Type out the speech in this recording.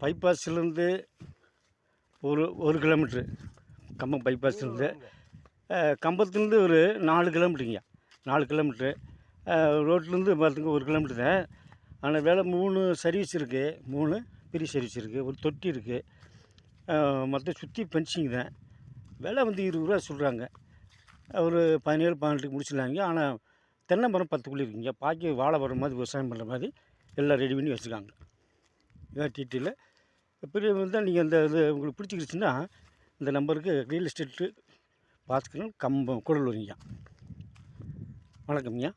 பைபாஸ்லேருந்து ஒரு 1 கிலோமீட்ரு. கம்பம் பைபாஸ்லேருந்து கம்பத்துலேருந்து ஒரு 4 கிலோமீட்டருங்க. 4 கிலோமீட்ரு. ரோட்லேருந்து பார்த்துங்க 1 கிலோமீட்டர் தான். ஆனால் வேலை 3 சர்வீஸ் இருக்குது. 3 பெரிய சர்வீஸ் இருக்குது. ஒரு தொட்டி இருக்குது. மொத்தம் சுற்றி பென்சிங் தான். விலை வந்து 20 ரூபா சொல்கிறாங்க. ஒரு 17, 18க்கு முடிச்சிடலாங்க. ஆனால் தென்னை மரம் 10 குழி இருக்குங்க. பாக்கி வாழை மரம் மாதிரி விவசாயம் பண்ணுற மாதிரி எல்லாம் ரெடி பண்ணி வச்சுருக்காங்க. இதான் டீட்டெயிலு. எப்படி இருந்தால் நீங்கள் இந்த இது உங்களுக்கு பிடிச்சிக்கிடுச்சுன்னா இந்த நம்பருக்கு ரியல் எஸ்டேட்டு பார்த்துக்கணும். கம்பம் கூடலூருங்கய்யா. வணக்கம்யா.